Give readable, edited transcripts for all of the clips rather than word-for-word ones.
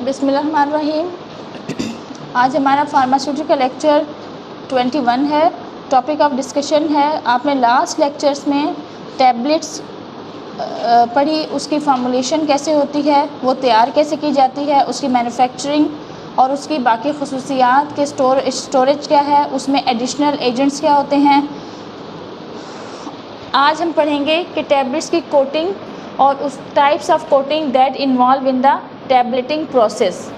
बिस्मिल्लाहिर्रहमानिर्रहीम। आज हमारा फार्मास्यूटिकल लेक्चर 21 है। टॉपिक ऑफ डिस्कशन है, आपने लास्ट लेक्चर्स में टैबलेट्स पढ़ी, उसकी फार्मूलेशन कैसे होती है, वो तैयार कैसे की जाती है, उसकी मैन्युफैक्चरिंग और उसकी बाकी खसूसियात के स्टोरेज क्या है, उसमें एडिशनल एजेंट्स क्या होते हैं। आज हम पढ़ेंगे कि टैबलेट्स की कोटिंग और उस types of coating that involve in the tableting process.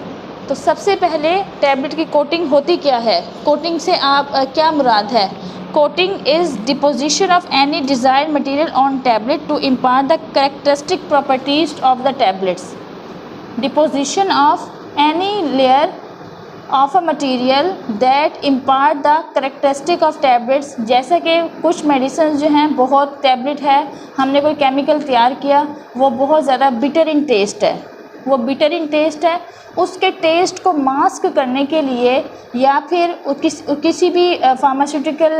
तो सबसे पहले टैबलेट की कोटिंग होती क्या है, कोटिंग से आप क्या मुराद है। Coating is deposition of any desired material on tablet to impart the characteristic properties of the tablets. Deposition of any layer of a material that impart the characteristic of tablets. जैसे कि कुछ medicine जो हैं, बहुत tablet है, हमने कोई chemical तैयार किया, वो बहुत ज़्यादा बिटर इन टेस्ट है, वो बिटर इन टेस्ट है, उसके टेस्ट को मास्क करने के लिए या फिर किसी भी फार्मास्यूटिकल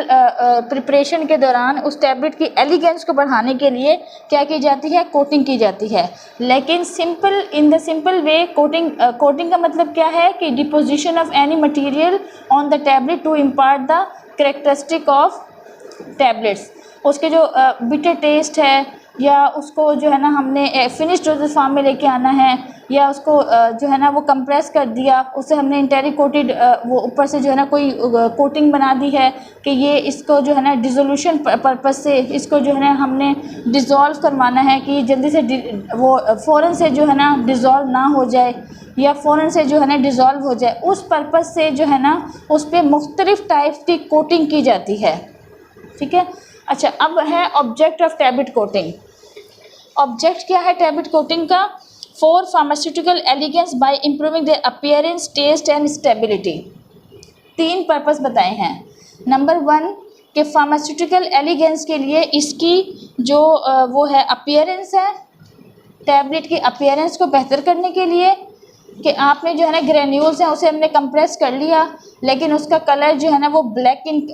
प्रिपरेशन के दौरान उस टैबलेट की एलिगेंस को बढ़ाने के लिए क्या की जाती है, कोटिंग की जाती है। लेकिन in the simple way coating का मतलब क्या है कि deposition of any material on the tablet to impart the characteristic of tablets. उसके जो बिटर टेस्ट है, या उसको जो है ना हमने फिनिश्ड डोजेज फॉर्म में लेके आना है, या उसको जो है ना वो कंप्रेस कर दिया, उसे हमने इंटेरिक कोटेड वो ऊपर से जो है ना कोई कोटिंग बना दी है कि ये इसको जो है ना डिसोल्यूशन पर्पस से इसको जो है ना हमने डिज़ोल्व करवाना है कि जल्दी से वो फ़ौरन से जो है ना डिज़ोल्व ना हो जाए, या फ़ौरन से जो है ना डिज़ोल्व हो जाए, उस पर्पस से जो है ना उस पर मुख्तलिफ़ टाइप्स की कोटिंग की जाती है। ठीक है। अच्छा, अब है object of tablet coating. Object क्या है टैबलेट कोटिंग का? For pharmaceutical elegance by improving their appearance, taste and stability. 3 purpose बताए हैं। नंबर 1 कि फार्मास्यूटिकल एलिगेंस के लिए इसकी जो वो है अपीयरेंस है, टैबलेट की अपीयरेंस को बेहतर करने के लिए कि आपने जो है ना ग्रेन्यूल्स हैं उसे हमने कंप्रेस कर लिया, लेकिन उसका कलर जो है ना वो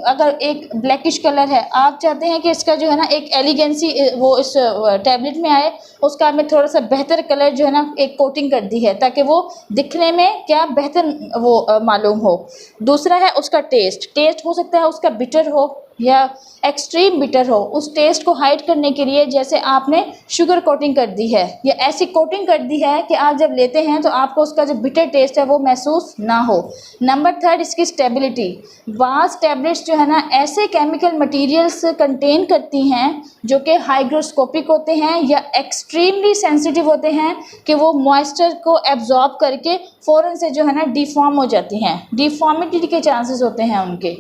अगर एक ब्लैकिश कलर है, आप चाहते हैं कि इसका जो है ना एक एलिगेंसी वो इस टैबलेट में आए, उसका आपने थोड़ा सा बेहतर कलर जो है ना एक कोटिंग कर दी है ताकि वो दिखने में क्या बेहतर वो मालूम हो। दूसरा है उसका टेस्ट हो सकता है उसका बिटर हो या एक्सट्रीम बिटर हो, उस टेस्ट को हाइड करने के लिए जैसे आपने शुगर कोटिंग कर दी है या ऐसी कोटिंग कर दी है कि आप जब लेते हैं तो आपको उसका जो बिटर टेस्ट है वो महसूस ना हो। नंबर 3 इसकी स्टेबिलिटी। बाज़ टैबलेट्स जो है ना ऐसे केमिकल मटेरियल्स कंटेन करती हैं जो कि हाइग्रोस्कोपिक होते हैं या एक्सट्रीमली सेंसिटिव होते हैं कि वो मॉइस्चर को एब्जॉर्ब करके फ़ौरन से जो है ना डिफॉर्म हो जाती हैं, डिफॉर्मिटी के चांसेस होते हैं उनके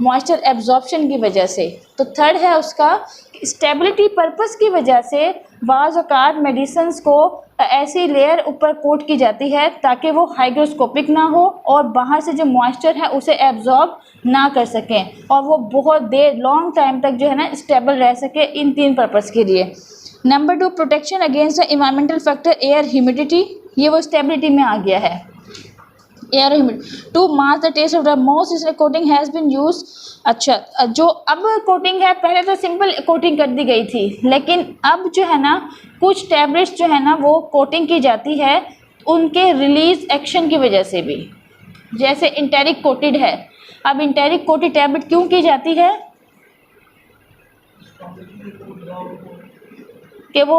मॉइस्चर एब्जॉर्प्शन की वजह से। तो 3rd है उसका स्टेबिलिटी पर्पस की वजह से बाज़ औक़ात मेडिसिन्स को ऐसी लेयर ऊपर कोट की जाती है ताकि वो हाइग्रोस्कोपिक ना हो और बाहर से जो मॉइस्चर है उसे एब्जॉर्ब ना कर सकें और वो बहुत देर लॉन्ग टाइम तक जो है ना स्टेबल रह सके। इन 3 पर्पस के लिए। Number 2 protection against the environmental factor air humidity, ये वो स्टेबिलिटी में आ गया है। Air humidity to mask the taste of the most coating has been use. अच्छा, जो अब कोटिंग है, पहले तो सिंपल कोटिंग कर दी गई थी, लेकिन अब जो है ना कुछ टैबलेट्स जो है ना वो कोटिंग की जाती है उनके रिलीज एक्शन की वजह से भी। जैसे इंटेरिक कोटेड है, अब इंटेरिक कोटेड टैबलेट क्यों की जाती है कि वो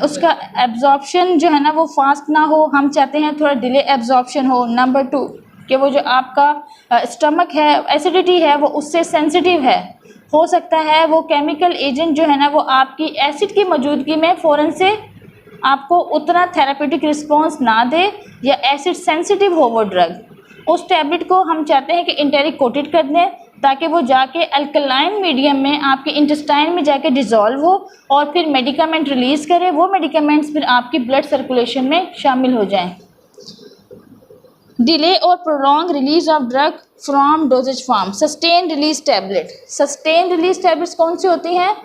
उसका एब्जॉर्प्शन जो है ना वो फास्ट ना हो, हम चाहते हैं थोड़ा डिले एब्जॉर्प्शन हो। नंबर 2 कि वो जो आपका स्टमक है, एसिडिटी है, वो उससे सेंसिटिव है, हो सकता है वो केमिकल एजेंट जो है ना वो आपकी एसिड की मौजूदगी में फ़ौरन से आपको उतना थेरापेटिक रिस्पॉन्स ना दे या एसिड सेंसिटिव हो वो ड्रग। उस टैबलेट को हम चाहते हैं कि इंटेरिक कोटेड कर दें ताकि वो जाके अल्कलाइन मीडियम में आपके इंटेस्टाइन में जाके डिज़ोल्व हो और फिर मेडिकामेंट रिलीज़ करे, वो मेडिकामेंट्स फिर आपकी ब्लड सर्कुलेशन में शामिल हो जाएं। डिले और prolong release of drug from doses form. Sustain release tablet. Sustain release tablets कौन सी होती हैं?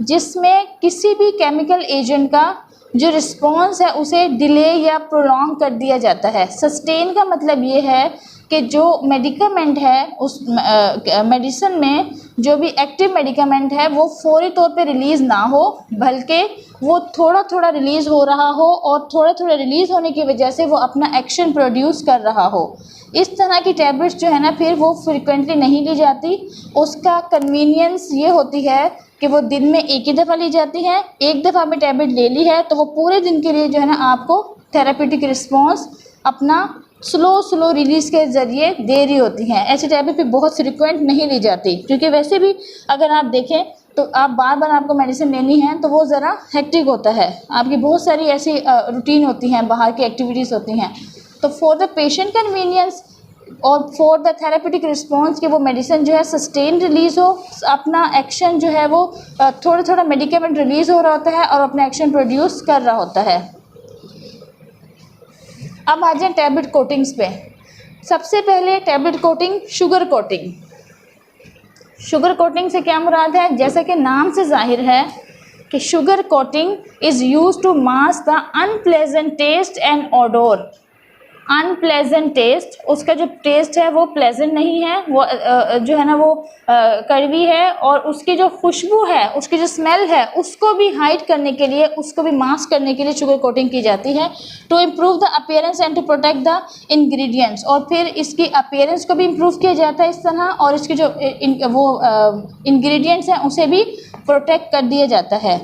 जिसमें किसी भी केमिकल एजेंट का जो रिस्पॉन्स है उसे डिले या प्रोलॉन्ग कर दिया जाता है। सस्टेन का मतलब ये है कि जो मेडिकामेंट है उस मेडिसिन में जो भी एक्टिव मेडिकामेंट है वो फौरी तौर पे रिलीज़ ना हो, बल्कि वो थोड़ा थोड़ा रिलीज़ हो रहा हो और थोड़ा थोड़ा रिलीज़ होने की वजह से वो अपना एक्शन प्रोड्यूस कर रहा हो। इस तरह की टैबलेट्स जो है ना फिर वो फ्रिक्वेंटली नहीं ली जाती। उसका कन्वीनियंस ये होती है कि वो दिन में एक ही दफ़ा ली जाती हैं। एक दफ़ा में टैबलेट ले ली है तो वो पूरे दिन के लिए जो है ना आपको थेरापेटिक रिस्पॉन्स अपना स्लो रिलीज़ के ज़रिए दे रही होती हैं। ऐसी टैबलेट भी बहुत फ्रिक्वेंट नहीं ली जाती, क्योंकि वैसे भी अगर आप देखें तो आप बार बार आपको मेडिसिन लेनी है तो वो ज़रा हेक्टिक होता है। आपकी बहुत सारी ऐसी रूटीन होती हैं, बाहर की एक्टिविटीज़ होती हैं। तो फॉर द पेशेंट कन्वीनियंस और फॉर द थेरापेटिक रिस्पॉन्स कि वो मेडिसिन जो है सस्टेन रिलीज़ हो, अपना एक्शन जो है वो थोड़ा थोड़ा मेडिकेमेंट रिलीज़ हो रहा होता है और अपना एक्शन प्रोड्यूस कर रहा होता है। अब आ जाए टैबलेट कोटिंग्स पे। सबसे पहले tablet coating, sugar coating. Sugar coating से क्या मुराद है? जैसा कि नाम से जाहिर है कि sugar coating is use to mask the unpleasant taste and odour. Unpleasant taste, उसका जो टेस्ट है वो प्लेजेंट नहीं है, वो जो है ना वो कड़वी है, और उसकी जो खुशबू है, उसकी जो स्मेल है, उसको भी हाइड करने के लिए, उसको भी मास्क करने के लिए शुगर कोटिंग की जाती है to improve the appearance and to protect the ingredients. और फिर इसकी अपीयरेंस को भी इम्प्रूव किया जाता है इस तरह, और इसकी जो इंग्रेडिएंट्स हैं उसे भी प्रोटेक्ट कर दिया जाता है।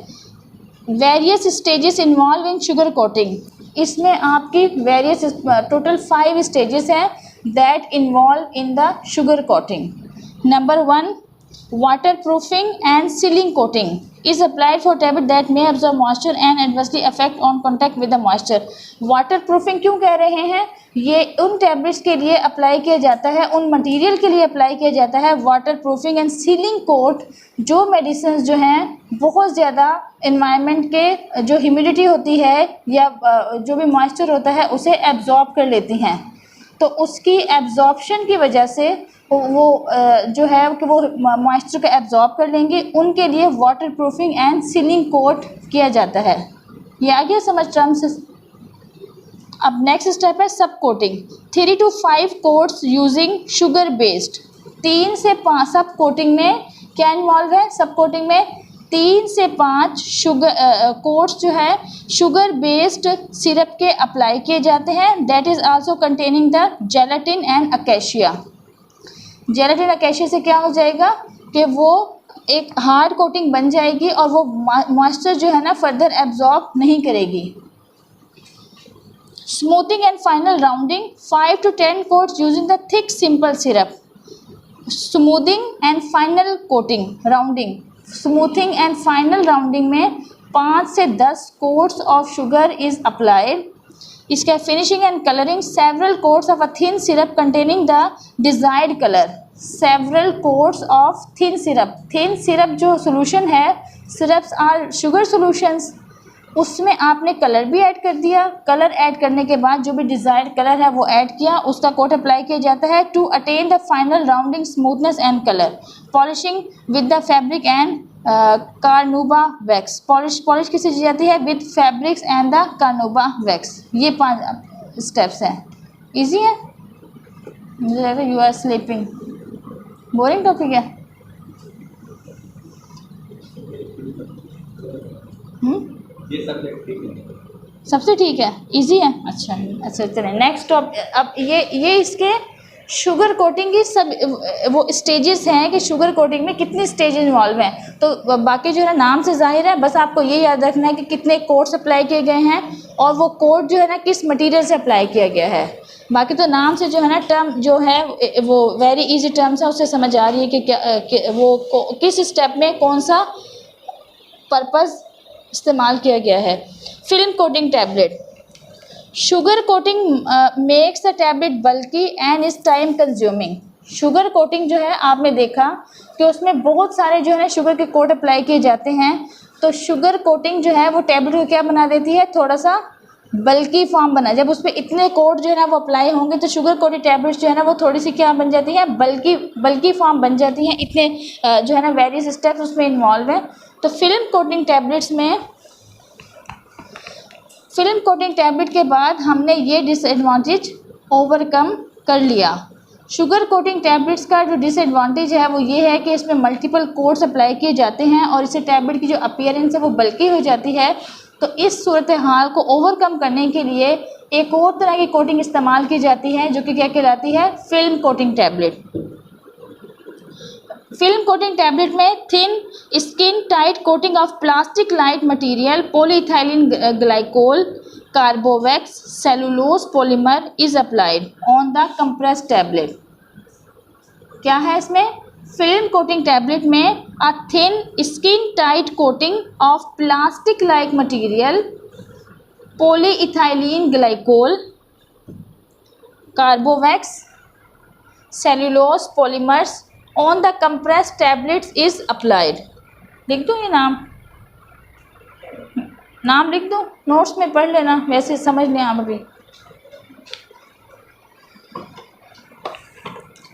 Various stages involve in sugar coating. इसमें आपकी वेरियस टोटल 5 स्टेजेस हैं that involve in the sugar coating. Number 1, water proofing and ceiling coating is applied for tablet that may absorb moisture and adversely affect on contact with the moisture. Water proofing क्यों कह रहे हैं? ये उन tablets के लिए apply किया जाता है, उन मटेरियल के लिए अप्लाई किया जाता है water proofing and sealing coat, जो मेडिसिन जो हैं बहुत ज़्यादा इन्वायरमेंट के जो ह्यूमिडिटी होती है या जो भी मॉइस्चर होता है उसे एब्जॉर्ब कर लेती हैं। तो उसकी एब्जॉर्प्शन की वजह से वो जो है कि वो मॉइस्चर को एब्जॉर्ब कर लेंगे, उनके लिए water proofing and sealing coat किया जाता है। ये आ गया समझ टर्म्स। अब नेक्स्ट स्टेप है सब coating. 3 to 5 quotes using sugar based. 3 से 5 सब कोटिंग में क्या इन्वॉल्व है? सब कोटिंग में 3 से 5 शुगर कोट्स जो है शुगर बेस्ड सिरप के अप्लाई किए जाते हैं। That is also containing the gelatin and acacia. Gelatin acacia से क्या हो जाएगा कि वो एक हार्ड कोटिंग बन जाएगी और वो मॉइस्चर जो है ना फर्दर एब्जॉर्ब नहीं करेगी। Smoothing and final rounding 5 to 10 coats using the thick simple syrup. Smoothing and final coating rounding, smoothing and final rounding में 5 से 10 coats of sugar is applied. इसका finishing and colouring several coats of a thin syrup containing the desired colour. Several coats of thin syrup. Thin syrup जो solution है, syrups are sugar solutions, उसमें आपने colour भी add कर दिया। Colour add करने के बाद जो भी डिज़ायर्ड कलर है वो ऐड किया, उसका कोट अप्लाई किया जाता है to attain the final rounding smoothness and colour. Polishing with the fabric and carnauba wax. Polish किससे की जाती है? With fabrics and the carnauba wax. ये 5 स्टेप्स हैं। ईजी है? मुझे लग रहा है you are sleeping. Boring topic है? ये सब्जेक्ट ठीक है, सबसे ठीक है, इजी है। अच्छा चलें नेक्स्ट टॉपिक। अब ये इसके शुगर कोटिंग की सब वो स्टेजेस हैं कि शुगर कोटिंग में कितनी स्टेज इन्वॉल्व हैं। तो बाकी जो है नाम से जाहिर है, बस आपको ये याद रखना है कि कितने कोट्स अप्लाई किए गए हैं और वो कोट जो है ना किस मटेरियल से अप्लाई किया गया है। बाकी तो नाम से जो है ना टर्म जो है वो वेरी इजी टर्म्स है, उससे समझ आ रही है कि क्या वो किस स्टेप में कौन सा पर्पज़ इस्तेमाल किया गया है। Film coating tablet. Sugar coating makes the tablet bulky and is time consuming. Sugar coating जो है आपने देखा कि उसमें बहुत सारे जो है ना शुगर के कोट अप्लाई किए जाते हैं। तो शुगर कोटिंग जो है वो टैबलेट को क्या बना देती है? थोड़ा सा बल्कि फॉर्म बना। जब उस पर इतने कोट जो है ना वो अप्लाई होंगे तो शुगर कोटेड टैबलेट्स जो है ना वो थोड़ी सी क्या बन जाती है? बल्कि फॉर्म बन जाती हैं। इतने जो है ना वेरियस स्टेप्स उसमें इन्वॉल्व है। तो फिल्म कोटिंग टैबलेट्स में फिल्म कोटिंग टैबलेट के बाद हमने ये डिसएडवांटेज ओवरकम कर लिया। शुगर कोटिंग टैबलेट्स का जो डिसएडवांटेज है वो ये है कि इसमें मल्टीपल कोट्स अप्लाई किए जाते हैं और इससे टैबलेट की जो अपीयरेंस है वो बल्कि हो जाती है। तो इस सूरत हाल को ओवरकम करने के लिए एक और तरह की कोटिंग इस्तेमाल की जाती है जो कि क्या कहलाती है, film coating tablet. Film coating tablet में thin skin tight coating of plastic light material polyethylene glycol Carbowax cellulose polymer is applied on the compressed tablet. क्या है इसमें, फिल्म कोटिंग टैबलेट में a thin skin tight coating of plastic like material polyethylene glycol Carbowax cellulose polymers on the compressed tablets is applied. लिख दो ये नाम लिख दो, नोट्स में पढ़ लेना, वैसे समझ लें आप अभी।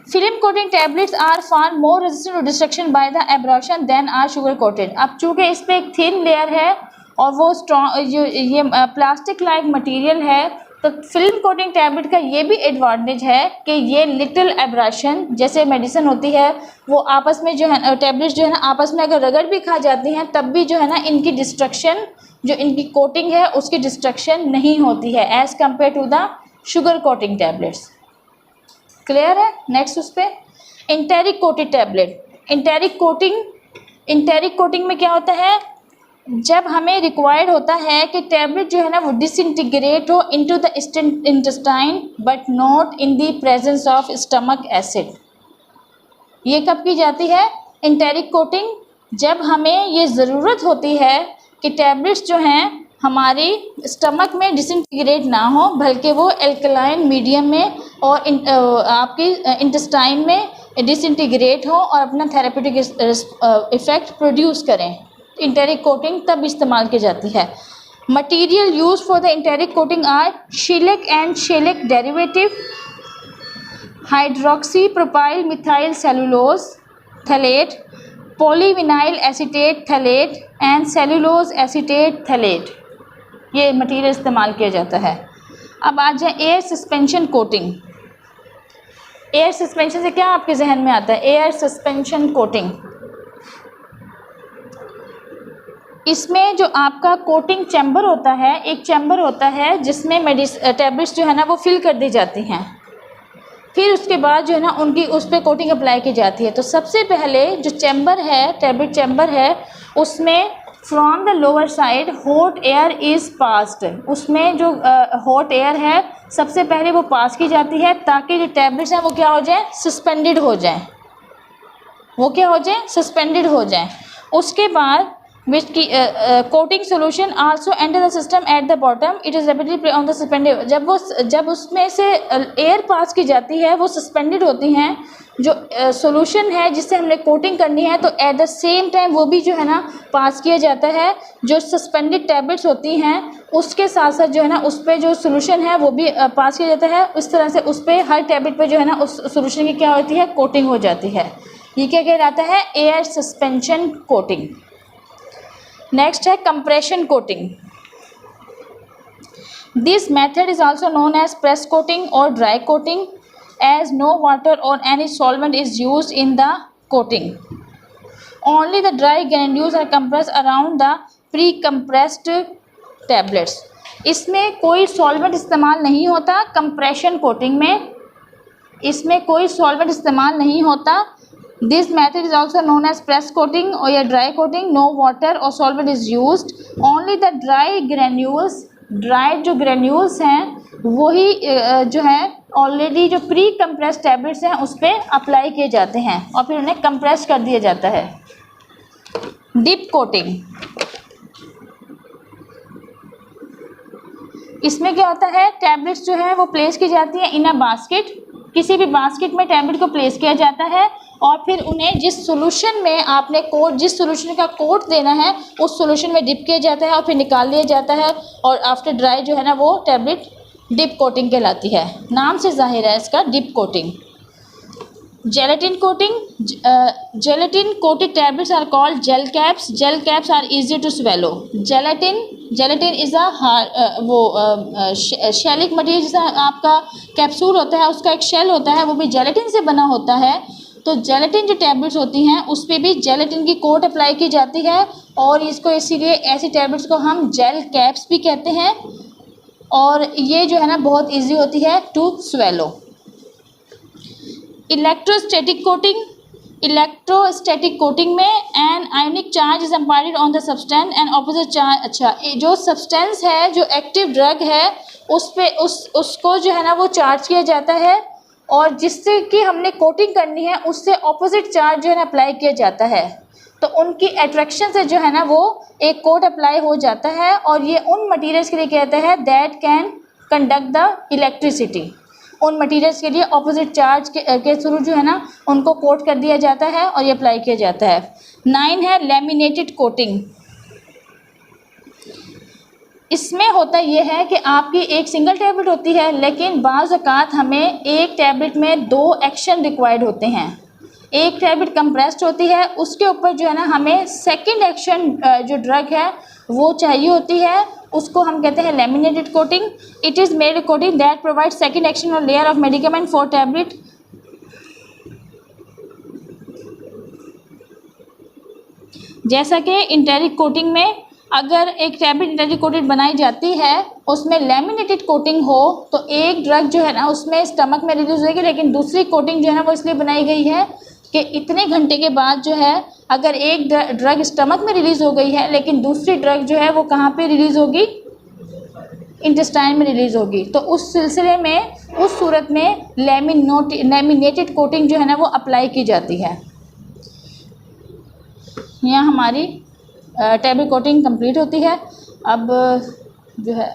Film coating tablets are far more resistant to destruction by the abrasion than are sugar coated. अब चूँकि इस पर एक थिन लेयर है और वो स्ट्रॉन्ग जो ये प्लास्टिक लाइक मटेरियल है, तो फिल्म कोटिंग टैबलेट का ये भी एडवांटेज है कि ये लिटिल एब्रेशन, जैसे मेडिसिन होती है वो आपस में जो है टैबलेट्स जो है ना आपस में अगर रगड़ भी खा जाती हैं तब भी जो है ना इनकी डिस्ट्रक्शन, जो इनकी कोटिंग है उसकी डिस्ट्रक्शन नहीं होती है as compared to the sugar coating tablets. Clear है। नेक्स्ट उस पर enteric coated tablet. Enteric coating में क्या होता है, जब हमें रिक्वायर्ड होता है कि टैबलेट जो है ना वो डिसइंटीग्रेट हो into the intestine but not in the presence of stomach acid. ये कब की जाती है इंटेरिक कोटिंग, जब हमें ये ज़रूरत होती है कि टैबलेट्स जो हैं हमारी स्टमक में डिसइंटीग्रेट ना हो बल्कि वो एल्कलाइन मीडियम में और आपकी इंटेस्टाइन में डिसइंटीग्रेट हो और अपना थेरेप्यूटिक इफ़ेक्ट प्रोड्यूस करें। इंटेरिक कोटिंग तब इस्तेमाल की जाती है। Material use for the enteric coating are shellac and shellac derivative, hydroxy propyl methyl cellulose phthalate, polyvinyl acetate phthalate and cellulose acetate phthalate, ये मटीरियल इस्तेमाल किया जाता है। अब आ जाए air suspension coating. Air suspension से क्या आपके जहन में आता है, एयर सस्पेंशन कोटिंग। इसमें जो आपका कोटिंग चैम्बर होता है, एक चैम्बर होता है जिसमें टैबलेट्स जो है ना वो फिल कर दी जाती हैं, फिर उसके बाद जो है ना उनकी उस पर कोटिंग अप्लाई की जाती है। तो सबसे पहले जो चैम्बर है, टैबलेट चैम्बर है, उसमें from the lower side hot air is passed, उसमें जो हॉट एयर है सबसे पहले वो पास की जाती है ताकि जो टैबलेट्स हैं वो क्या हो जाए, सस्पेंडेड हो जाए, वो क्या हो जाए, सस्पेंडेड हो जाए। उसके बाद which की coating solution also enter the system at the bottom, it is rapidly on the suspended। जब उसमें से एयर पास की जाती है वो सस्पेंडेड होती हैं, जो सॉल्यूशन है जिससे हमने कोटिंग करनी है, तो एट द सेम टाइम वो भी जो है ना पास किया जाता है। जो सस्पेंडेड टैबलेट्स होती हैं उसके साथ साथ जो है ना उस पर जो सॉल्यूशन है वो भी पास किया जाता है। इस तरह से उस पर हर टैबलेट पर जो है ना उस सॉल्यूशन की क्या होती है, कोटिंग हो जाती है। ये क्या कहलाता है, एयर सस्पेंशन कोटिंग। नेक्स्ट है compression coating. This method is also known as press coating और dry coating, as no water और any solvent is used in the coating. Only the dry granules are compressed around the pre compressed tablets. इसमें कोई solvent इस्तेमाल नहीं होता compression coating में, इसमें कोई सॉल्वेंट इस्तेमाल नहीं होता। This method is also known as press coating or या dry coating. No water or solvent is used, only the dry granules, dry जो ग्रैन्यूल्स हैं वही जो है ऑलरेडी जो प्री कंप्रेस टैबलेट्स हैं उस पर अप्लाई किए जाते हैं और फिर उन्हें कंप्रेस कर दिया जाता है। डिप कोटिंग, इसमें क्या होता है, टैबलेट्स जो है वो प्लेस की जाती है इन अ बास्केट, किसी भी बास्केट में टैबलेट को प्लेस किया जाता है और फिर उन्हें जिस सॉल्यूशन में आपने जिस सॉल्यूशन का कोट देना है उस सॉल्यूशन में डिप किया जाता है और फिर निकाल लिया जाता है और आफ्टर ड्राई जो है ना वो टैबलेट डिप कोटिंग कहलाती है। नाम से जाहिर है इसका dip coating. Gelatin coating, gelatin coated tablets are called gel caps. Gel caps are easy to swallow. Gelatin is a shellac material, जैसा आपका कैप्सूल होता है उसका एक शेल होता है, वो भी जेलेटिन से बना होता है। तो जेलेटिन जो टैबलेट्स होती हैं उस पर भी जेलेटिन की कोट अप्लाई की जाती है, और इसको इसीलिए ऐसी टैबलेट्स को हम जेल कैप्स भी कहते हैं, और ये जो है ना बहुत इजी होती है टू स्वेलो। इलेक्ट्रोस्टैटिक कोटिंग में an ionic charge is imparted on the substance and opposite charge. अच्छा, जो सब्सटेंस है, जो एक्टिव ड्रग है, उस पे उसको जो है ना वो चार्ज किया जाता है, और जिससे कि हमने कोटिंग करनी है उससे ऑपोजिट चार्ज जो है ना अप्लाई किया जाता है। तो उनकी अट्रैक्शन से जो है ना वो एक कोट अप्लाई हो जाता है, और ये उन मटेरियल्स के लिए कहते हैं that can conduct the electricity. उन मटेरियल्स के लिए ऑपोजिट चार्ज के थ्रू जो है ना उनको कोट कर दिया जाता है और ये अप्लाई किया जाता है। 9 है लैमिनेटेड कोटिंग। इसमें होता ये है कि आपकी एक सिंगल टैबलेट होती है, लेकिन बाज़ औक़ात हमें एक टैबलेट में 2 एक्शन रिक्वायर्ड होते हैं। एक टैबलेट कंप्रेस्ड होती है, उसके ऊपर जो है ना हमें सेकंड एक्शन जो ड्रग है वो चाहिए होती है, उसको हम कहते हैं laminated coating. It is made coating that provide second action और लेयर ऑफ मेडिकेमेंट फॉर टैबलेट। जैसा कि इंटेरिक कोटिंग में अगर एक टैबलेट इंटेरिक कोटेड बनाई जाती है, उसमें लैमिनेटेड कोटिंग हो, तो एक ड्रग जो है ना उसमें स्टमक में रिलीज़ होगी, लेकिन दूसरी कोटिंग जो है ना वो इसलिए बनाई गई है कि इतने घंटे के बाद जो है अगर एक ड्रग स्टमक में रिलीज़ हो गई है, लेकिन दूसरी ड्रग जो है वो कहाँ पे रिलीज़ होगी, इंटेस्टाइन में रिलीज़ होगी, तो उस सिलसिले में, उस सूरत में लैमिनेटेड कोटिंग जो है ना वो अप्लाई की जाती है। यहाँ हमारी टैबलेट कोटिंग कंप्लीट होती है। अब जो है